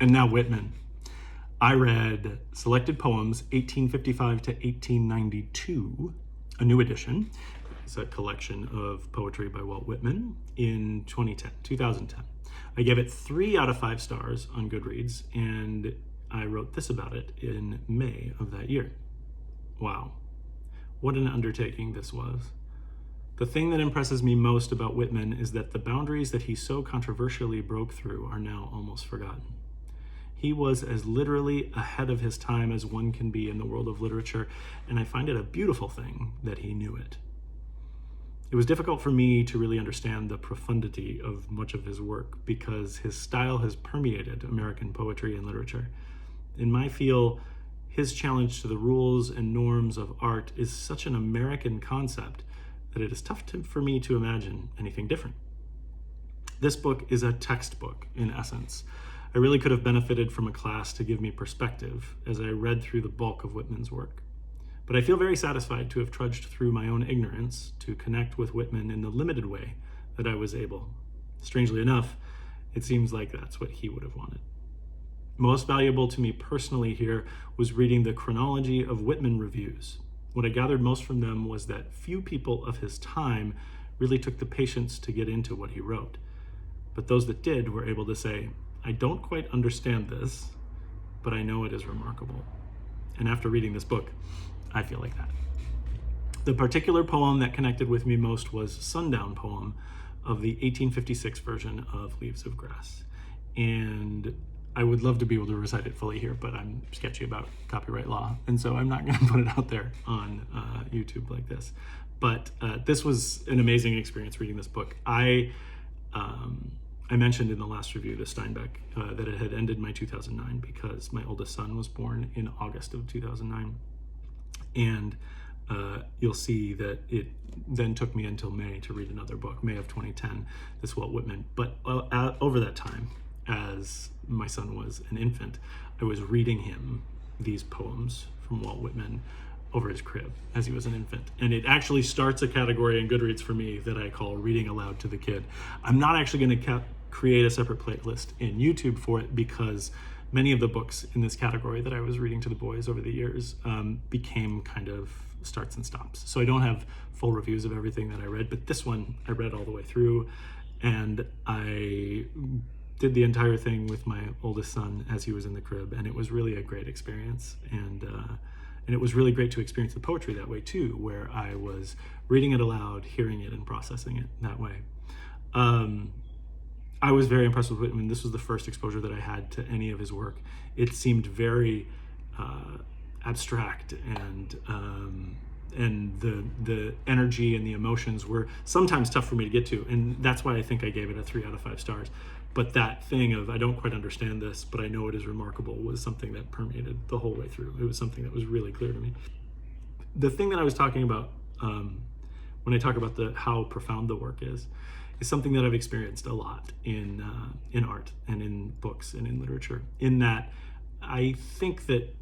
And now Whitman. I read Selected Poems 1855 to 1892, a new edition. It's a collection of poetry by Walt Whitman in 2010. I gave it 3 out of 5 stars on Goodreads, and I wrote this about it in May of that year. Wow, what an undertaking this was. The thing that impresses me most about Whitman is that the boundaries that he so controversially broke through are now almost forgotten. He was as literally ahead of his time as one can be in the world of literature, and I find it a beautiful thing that he knew it. It was difficult for me to really understand the profundity of much of his work because his style has permeated American poetry and literature. In my feel, his challenge to the rules and norms of art is such an American concept that it is tough for me to imagine anything different. This book is a textbook, in essence. I really could have benefited from a class to give me perspective as I read through the bulk of Whitman's work. But I feel very satisfied to have trudged through my own ignorance to connect with Whitman in the limited way that I was able. Strangely enough, it seems like that's what he would have wanted. Most valuable to me personally here was reading the chronology of Whitman reviews. What I gathered most from them was that few people of his time really took the patience to get into what he wrote. But those that did were able to say, I don't quite understand this, but I know it is remarkable. And after reading this book, I feel like that. The particular poem that connected with me most was Sundown poem of the 1856 version of Leaves of Grass. And I would love to be able to recite it fully here, but I'm sketchy about copyright law, and so I'm not going to put it out there on YouTube like this. But this was an amazing experience reading this book. I mentioned in the last review to Steinbeck that it had ended my 2009 because my oldest son was born in August of 2009. And you'll see that it then took me until May to read another book, May of 2010, this Walt Whitman. But over that time, as my son was an infant, I was reading him these poems from Walt Whitman over his crib as he was an infant. And it actually starts a category in Goodreads for me that I call reading aloud to the kid. I'm not actually going to create a separate playlist in YouTube for it because many of the books in this category that I was reading to the boys over the years became kind of starts and stops. So I don't have full reviews of everything that I read, but this one I read all the way through, and I did the entire thing with my oldest son as he was in the crib, and it was really a great experience. And it was really great to experience the poetry that way too, where I was reading it aloud, hearing it, and processing it that way. I was very impressed with Whitman. This was the first exposure that I had to any of his work. It seemed very abstract, and the energy and the emotions were sometimes tough for me to get to, and that's why I think I gave it a 3 out of 5 stars. But that thing of I don't quite understand this, but I know it is remarkable was something that permeated the whole way through. It was something that was really clear to me. The thing that I was talking about when I talk about how profound the work is something that I've experienced a lot in art and in books and in literature, in that I think that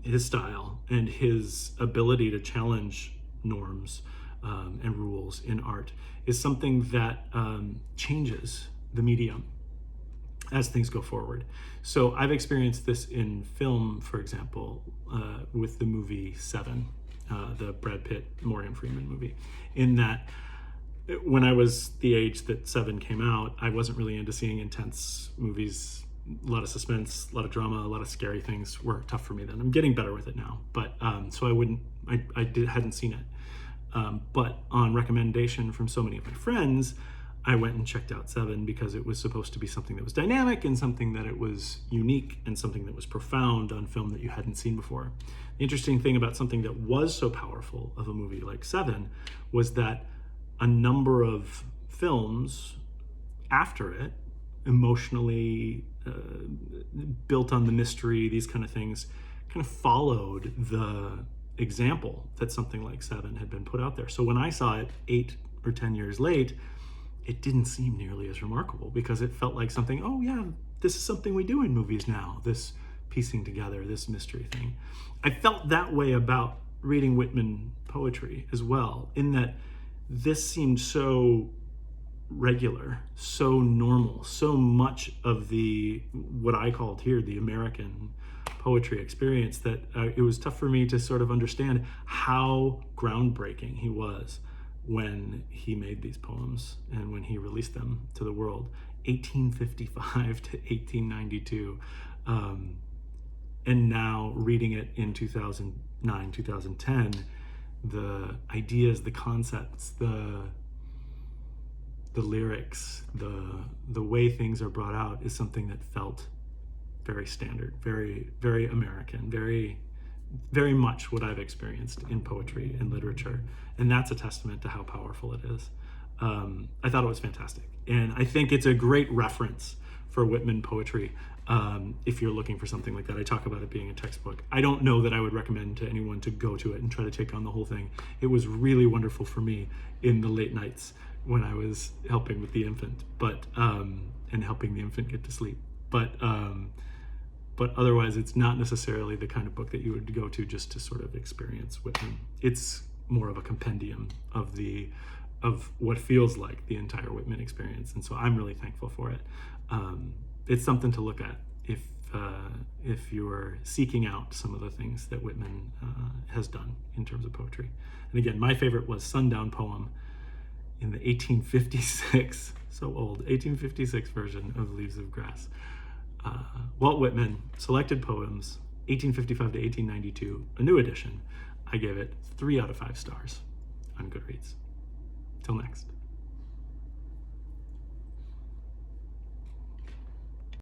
his style and his ability to challenge norms and rules in art is something that changes the medium as things go forward. So I've experienced this in film, for example, with the movie Seven, the Brad Pitt, Morgan Freeman movie, in that when I was the age that Seven came out, I wasn't really into seeing intense movies. A lot of suspense, a lot of drama, a lot of scary things were tough for me then. I'm getting better with it now, but so I hadn't seen it. But on recommendation from so many of my friends, I went and checked out Seven because it was supposed to be something that was dynamic and something that it was unique and something that was profound on film that you hadn't seen before. The interesting thing about something that was so powerful of a movie like Seven was that a number of films after it, emotionally built on the mystery, these kind of things, kind of followed the example that something like Seven had been put out there. So when I saw it 8 or 10 years late, it didn't seem nearly as remarkable because it felt like something, oh yeah, this is something we do in movies now, this piecing together, this mystery thing. I felt that way about reading Whitman poetry as well, in that this seemed so regular, so normal, so much of the, what I called here, the American poetry experience, that it was tough for me to sort of understand how groundbreaking he was when he made these poems and when he released them to the world, 1855 to 1892. And now reading it in 2009, 2010, the ideas, the concepts, the lyrics, the way things are brought out is something that felt very standard, very, very American, very, very much what I've experienced in poetry and literature. And that's a testament to how powerful it is. I thought it was fantastic. And I think it's a great reference for Whitman poetry. If you're looking for something like that, I talk about it being a textbook. I don't know that I would recommend to anyone to go to it and try to take on the whole thing. It was really wonderful for me in the late nights when I was helping with the infant, and helping the infant get to sleep. But otherwise, it's not necessarily the kind of book that you would go to just to sort of experience Whitman. It's more of a compendium of what feels like the entire Whitman experience, and so I'm really thankful for it. It's something to look at if you're seeking out some of the things that Whitman has done in terms of poetry. And again, my favorite was Sundown Poem in the 1856, so old, 1856 version of Leaves of Grass. Walt Whitman, Selected Poems, 1855 to 1892, a new edition. I gave it 3 out of 5 stars on Goodreads. Till next.